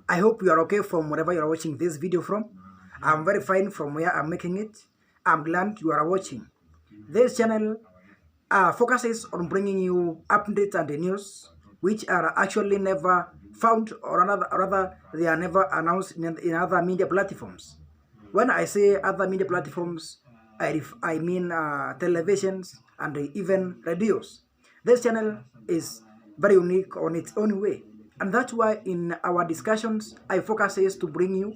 I hope you are okay from wherever you are watching this video from. I'm very fine from where I'm making it. I'm glad you are watching. This channel focuses on bringing you updates and the news which are actually never found, or rather they are never announced in other media platforms. When I say other media platforms, I mean televisions and even radios. This channel is very unique on its own way, and that's why in our discussions I focus is to bring you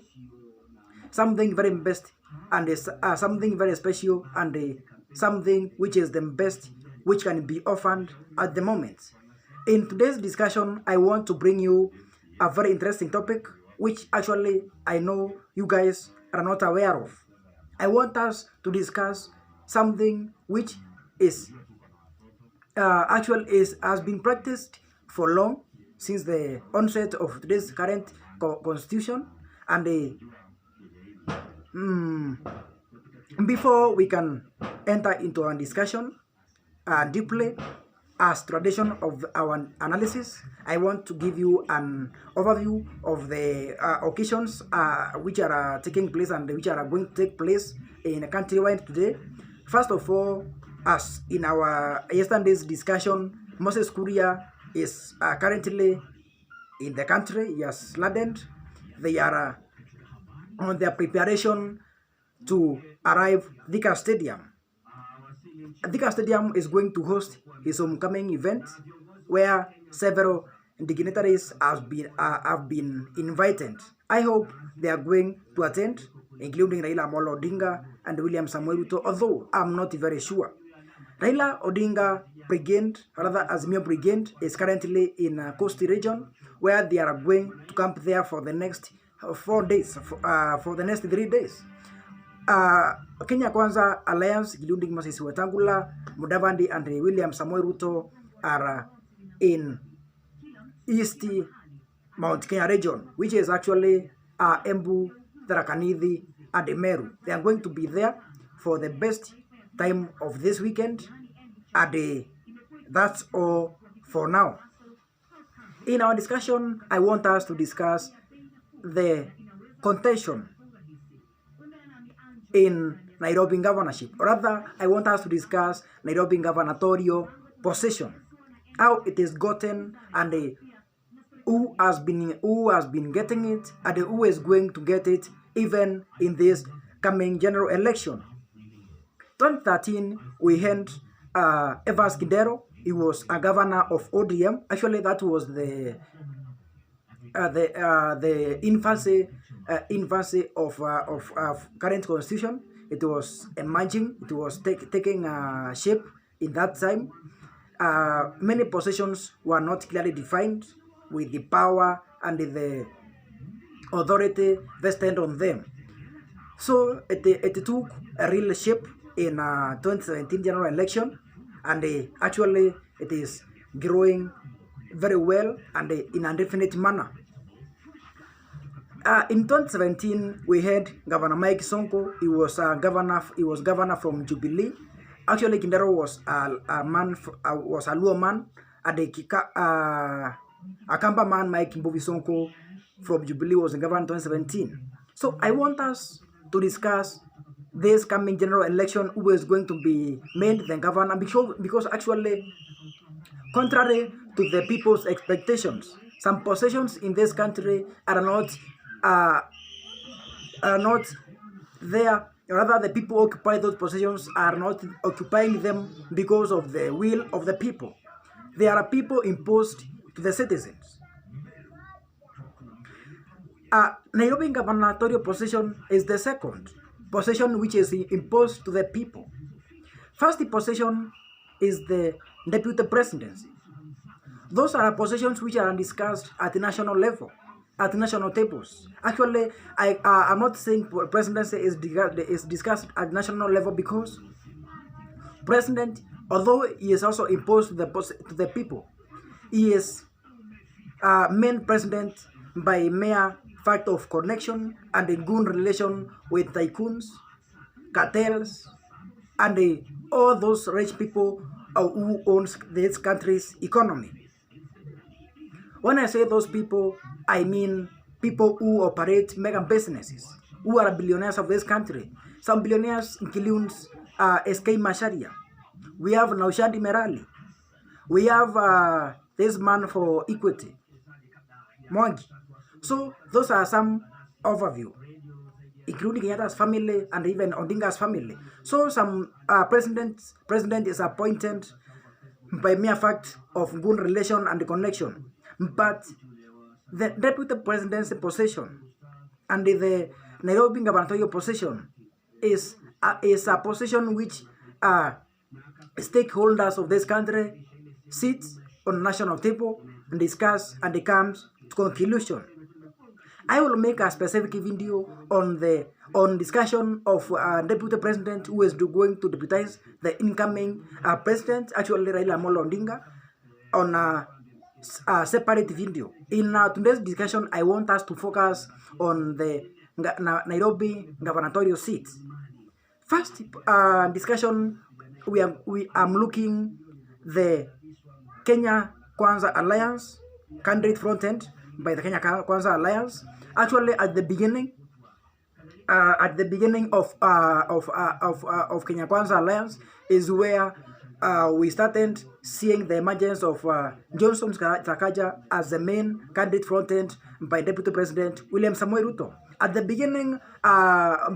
something very best and something very special and something which is the best which can be offered at the moment. In today's discussion, I want to bring you a very interesting topic which actually I know you guys are not aware of. I want us to discuss something which is has been practiced for long since the onset of today's current constitution, and before we can enter into our discussion deeply, as tradition of our analysis, I want to give you an overview of the occasions which are taking place and which are going to take place in countrywide today. First of all, as in our yesterday's discussion, Moses Kuria is currently in the country. He has landed. They are on their preparation to arrive Thika Stadium. Thika Stadium is going to host his homecoming event, where several dignitaries have been invited. I hope they are going to attend, including Raila Amolo Odinga and William Samoei Ruto, although I'm not very sure. Raila Odinga Brigade, rather Azimio Brigade, is currently in Coastal region, where they are going to camp there for the next 4 days, for the next 3 days. Kenya Kwanza Alliance, including Moses Wetangula, Mudavadi, and William Samoei Ruto, are in East Mount Kenya region, which is actually Embu, Tharaka Nithi, and Meru. They are going to be there for the best time of this weekend, and that's all for now. In our discussion, I want us to discuss the contention in Nairobi governorship. Or rather, I want us to discuss Nairobi gubernatorial position, how it is gotten, and who has been getting it, and who is going to get it even in this coming general election. 2013, we had Evans Kidero. He was a governor of ODM. Actually, that was the infancy of current constitution. It was emerging. It was taking shape in that time. Many positions were not clearly defined, with the power and the authority vested on them. So it took a real shape in 2017 general election, and actually it is growing very well and in a definite manner. In 2017, we had Governor Mike Sonko. He was governor from Jubilee. Actually, Kindero was was a Luo man, and a Kamba man, Mike Mbuvi Sonko from Jubilee, was the governor in 2017. So I want us to discuss this coming general election, who is going to be made the governor, because actually, contrary to the people's expectations, some positions in this country are not there. Rather, the people who occupy those positions are not occupying them because of the will of the people. They are people imposed to the citizens. Nairobi gubernatorial position is the second position which is imposed to the people. First position is the deputy presidency. Those are positions which are discussed at the national level, at national tables. Actually, I'm not saying presidency is discussed at national level, because president, although he is also imposed to the people, he is main president by mere fact of connection and a good relation with tycoons, cartels, and all those rich people who owns this country's economy. When I say those people, I mean people who operate mega businesses, who are billionaires of this country. Some billionaires includes SK Masharia. We have Naushadi Merali. We have this man for equity, Mwangi. So those are some overview, including Kenyatta's family and even Odinga's family. So some president is appointed by mere fact of good relation and connection, but the deputy presidency position and the Nairobi gubernatorial position is a position which stakeholders of this country sit on national table and discuss, and they comes to conclusion. I will make a specific video on discussion of deputy president who is going to deputize the incoming president, actually Raila Amolo Odinga, on a separate video. In today's discussion, I want us to focus on the Nairobi gubernatorial seats. First discussion, I'm looking the Kenya Kwanza Alliance candidate front end by the Kenya Kwanza Alliance. Actually, at the beginning of Kenya Kwanza Alliance is where we started seeing the emergence of Johnson Sakaja as the main candidate front end by Deputy President William Samoei Ruto. At the beginning,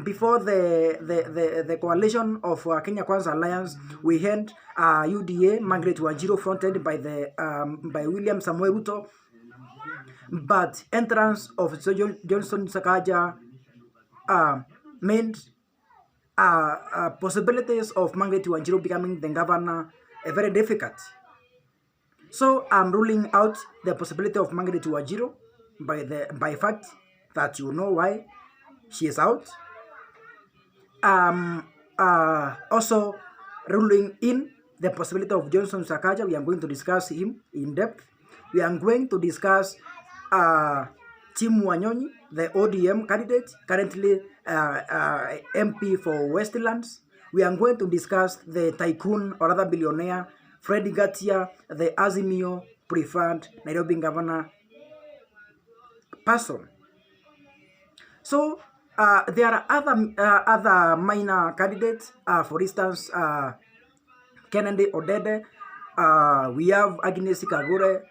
before the coalition of Kenya Kwanza Alliance, we had UDA Margaret Wanjiru fronted by William Samoei Ruto, but entrance of Johnson Sakaja meant possibilities of Margaret Wanjiru becoming the governor very difficult. So I'm ruling out the possibility of Margaret Wanjiru by fact that you know why she is out. Also ruling in the possibility of Johnson Sakaja. We are going to discuss him in depth. We are going to discuss Tim Wanyonyi, the ODM candidate, currently MP for Westlands. We are going to discuss the tycoon or other billionaire, Freddy Gatia, the Azimio preferred Nairobi governor person. So there are other minor candidates, for instance, Kennedy Odede, we have Agnes Kagure,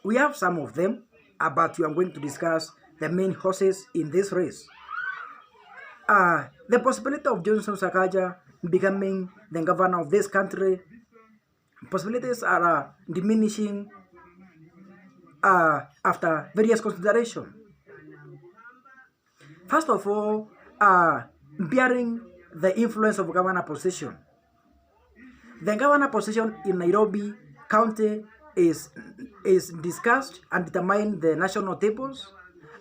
we have some of them, but we are going to discuss the main horses in this race. The possibility of Johnson Sakaja becoming the governor of this country, possibilities are diminishing after various considerations. First of all, bearing the influence of governor position. The governor position in Nairobi County is discussed and determined the national tables,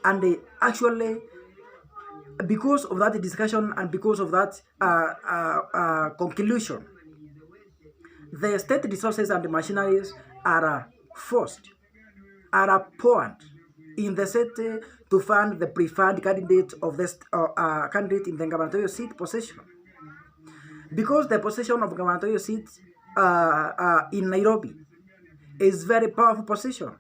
and actually because of that discussion and because of that conclusion, the state resources and machineries are poured in the city to fund the preferred candidate of this candidate in the gubernatorial seat position. Because the position of gubernatorial seat in Nairobi is very powerful position.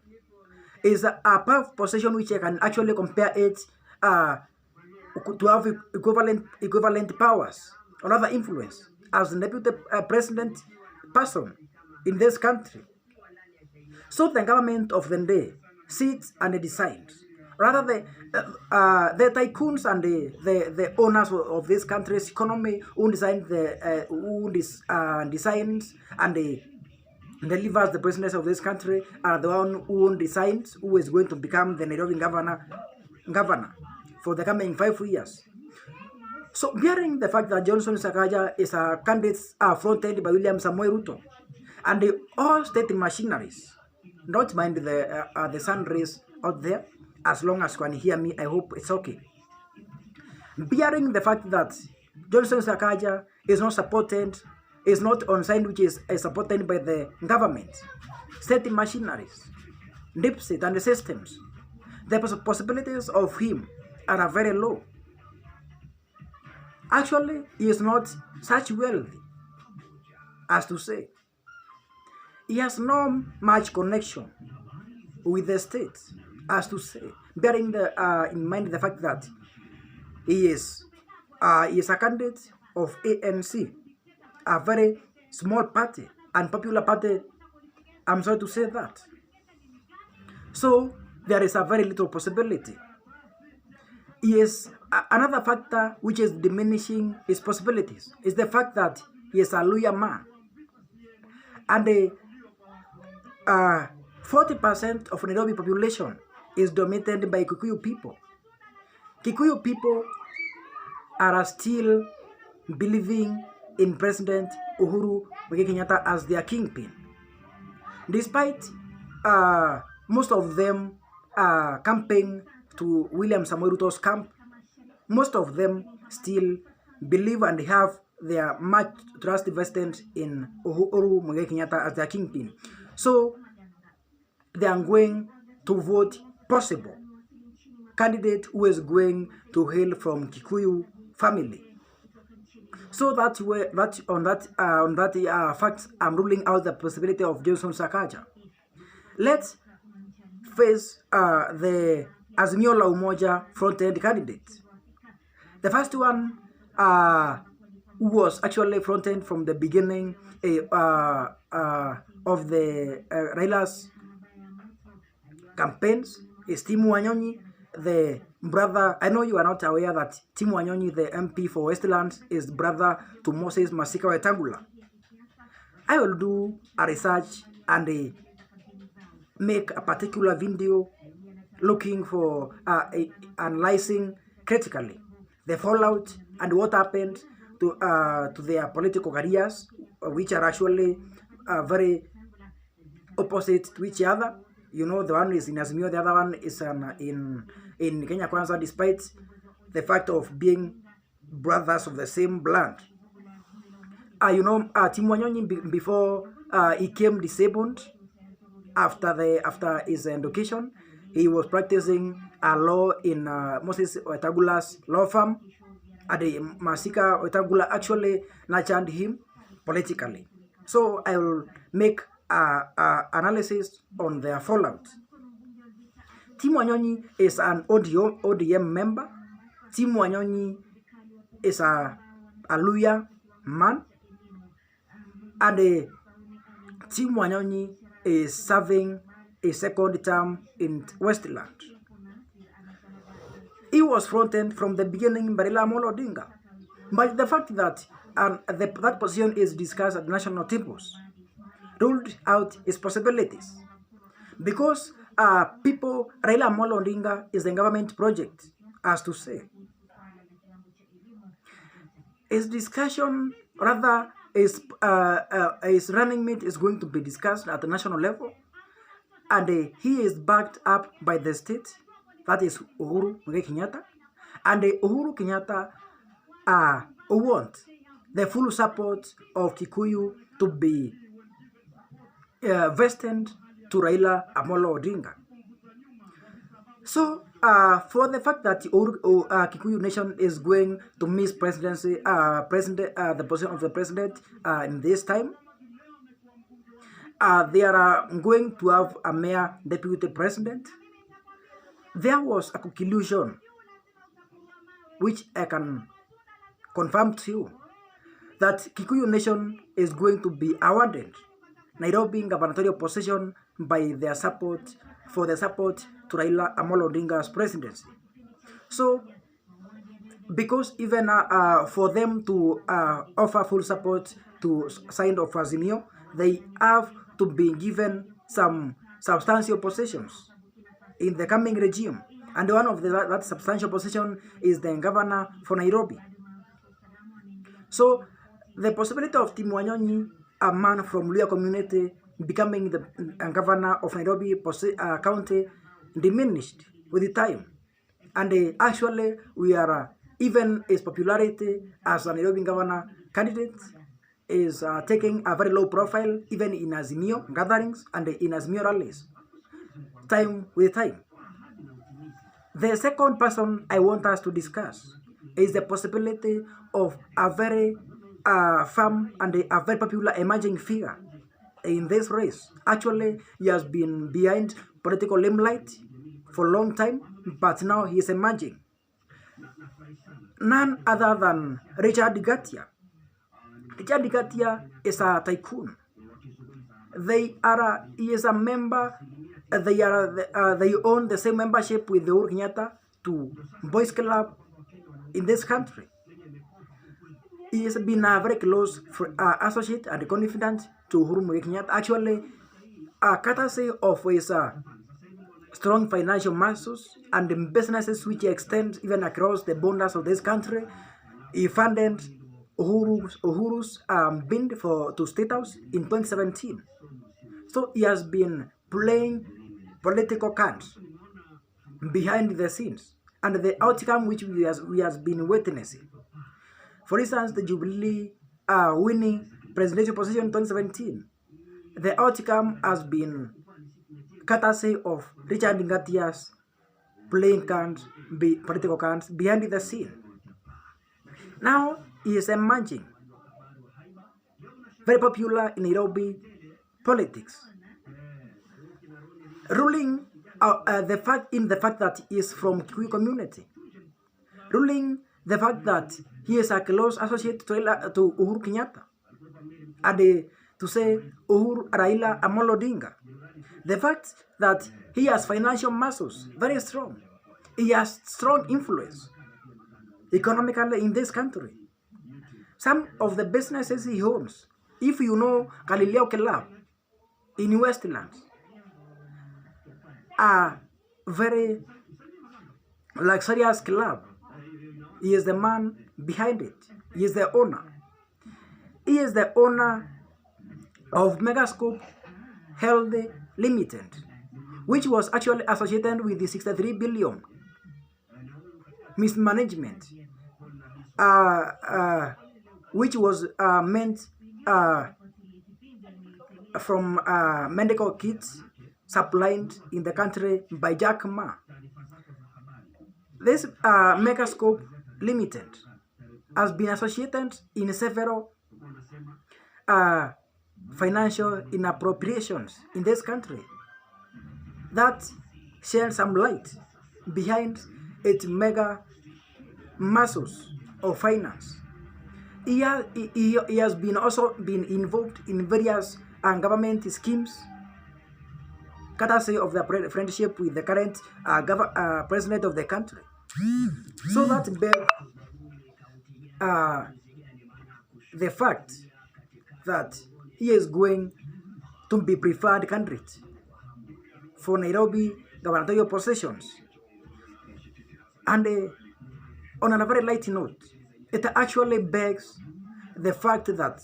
Is a powerful position which I can actually compare it to have equivalent powers or other influence as the deputy president person in this country. So the government of the day sits and decides. Rather, the tycoons and the owners of this country's economy who designs and delivers the business of this country are the one who decides who is going to become the Nairobi governor for the coming 5 years. So, bearing the fact that Johnson Sakaja is a candidate fronted by William Samoei Ruto, and all state machineries, don't mind the sun rays out there, as long as you can hear me, I hope it's okay. Bearing the fact that Johnson Sakaja is not supported, is not on side which is supported by the government, state machineries, deep state and the systems, the possibilities of him are very low. Actually, he is not such wealthy as to say. He has no much connection with the state. as to say, bearing in mind the fact that he is a candidate of ANC, a very small party and popular party. I'm sorry to say that. So there is a very little possibility. Yes, another factor which is diminishing his possibilities is the fact that he is a lawyer man, and the 40% of Nairobi population is dominated by Kikuyu people. Kikuyu people are still believing in President Uhuru Muigai Kenyatta as their kingpin, despite most of them camping to William Samoei Ruto's camp. Most of them still believe and have their much trust vested in Uhuru Muigai Kenyatta as their kingpin. So they are going to vote possible candidate who is going to hail from Kikuyu family. So that way, on that fact, I'm ruling out the possibility of Johnson Sakaja. Let's face the Azimio la Umoja front-end candidate. The first one who was actually front-end from the beginning of the Raila's campaigns is Tim Wanyonyi, the brother. I know you are not aware that Tim Wanyonyi, the MP for Westlands, is brother to Moses Masika Wetangula. I will do a research and make a particular video looking for analyzing critically the fallout and what happened to their political careers, which are actually very opposite to each other. You know, the one is in Azimio, the other one is in Kenya Kwanza, despite the fact of being brothers of the same blood. You know, Tim Wanyonyi, before he came disabled, after his education, he was practicing law in Moses Wetangula's law firm, and Masika Wetangula actually nurtured him politically. So I will make analysis on their fallout. Tim Wanyonyi is an ODM member. Tim Wanyonyi is a lawyer man, and Tim Wanyonyi is serving a second term in Westland. He was fronted from the beginning by Raila Amolo Odinga, but the fact that that position is discussed at national tables ruled out its possibilities, because Raila Amolo Odinga is a government project, as to say. His discussion, rather, his running mate is going to be discussed at the national level, and he is backed up by the state, that is Uhuru Muigai Kenyatta, and Uhuru Kenyatta want the full support of Kikuyu to be vested to Raila Amolo Odinga. So, for the fact that Kikuyu Nation is going to miss the position of the president in this time, they are going to have a mere deputy president. There was a conclusion which I can confirm to you that Kikuyu Nation is going to be awarded Nairobi gubernatorial position by their support to Raila Amolo Odinga's presidency. So, because even for them to offer full support to sign of Azimio, they have to be given some substantial positions in the coming regime, and one of that substantial position is the governor for Nairobi. So the possibility of Tim Wanyonyi, a man from Luhya community, becoming the governor of Nairobi county diminished with the time, and actually we are even his popularity as a Nairobi governor candidate is taking a very low profile, even in Azimio gatherings and in Azimio rallies, time with time. The second person I want us to discuss is the possibility of a very firm and a very popular emerging figure in this race. Actually, he has been behind political limelight for a long time, but now he is emerging. None other than Richard Gatia. Richard Gatia is a tycoon. He is a member. They own the same membership with the Uhuru Kenyatta to boys club in this country. He has been a very close associate and confidant to Uhuru Kenyatta. Actually, courtesy of his strong financial muscles and businesses which extend even across the borders of this country, he funded Uhuru's bid to State House in 2017. So he has been playing political cards behind the scenes, and the outcome which we has been witnessing. For instance, the Jubilee winning presidential position in 2017, the outcome has been courtesy of Richard Ngatia's playing cards, political cards behind the scene. Now he is emerging, very popular in Nairobi politics, ruling the fact that he is from Kikuyu community, ruling the fact that he is a close associate to Uhuru Kenyatta, and to say Uhuru Raila Amolo Odinga. The fact that he has financial muscles, very strong. He has strong influence economically in this country. Some of the businesses he owns, if you know Galileo Club in Westlands, a very luxurious club. He is the man behind it. He is the owner. He is the owner of Megascope Health Limited, which was actually associated with the 63 billion mismanagement, which was meant from medical kits supplied in the country by Jack Ma. This Megascope Limited has been associated in several financial inappropriations in this country that share some light behind its mega muscles of finance. He has been also been involved in various government schemes, courtesy of the friendship with the current president of the country. So that bears the fact that he is going to be preferred candidate for Nairobi gubernatorial positions. And on a very light note, it actually begs the fact that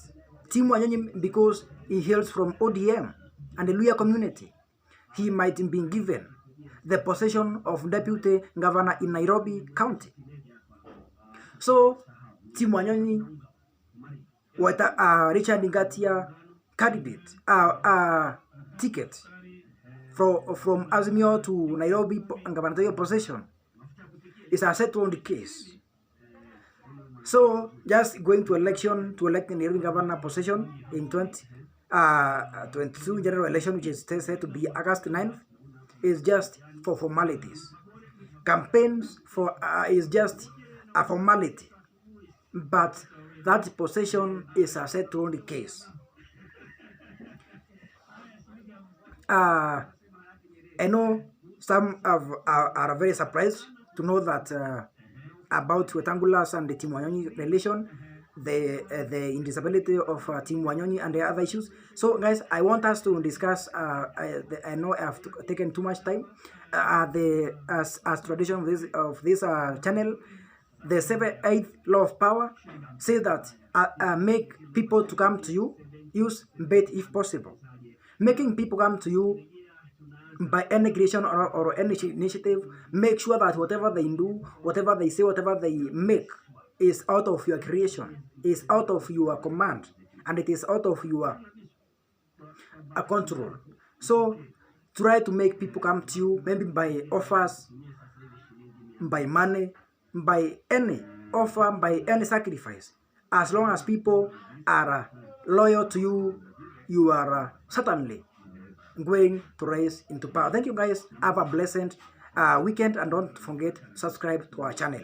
Tim Wanyonyi, because he hails from ODM and the Luya community, he might be given the position of deputy governor in Nairobi County. So, Tim Wanyonyi, what Richard Ngatia candidate ticket from Azimio to Nairobi gubernatorial position is a settled case. So, just going to election to elect the Nairobi governor position in 2022 general election, which is set to be August 9th, is just for formalities. Campaigns for is just a formality, but that position is a settled case. I know some are very surprised to know that about Wetangula's and the Tim Wanyonyi relation, the indisability of Tim Wanyonyi and the other issues. So, guys, I want us to discuss. I know I have taken too much time. As tradition of this channel, the 7th law of power says that make people to come to you, use bait if possible. Making people come to you by any creation or any initiative, make sure that whatever they do, whatever they say, whatever they make is out of your creation, is out of your command, and it is out of your control. So try to make people come to you, maybe by offers, by money, by any offer, by any sacrifice. As long as people are loyal to you, you are certainly going to rise into power. Thank you, guys. Have a blessed weekend, and don't forget to subscribe to our channel.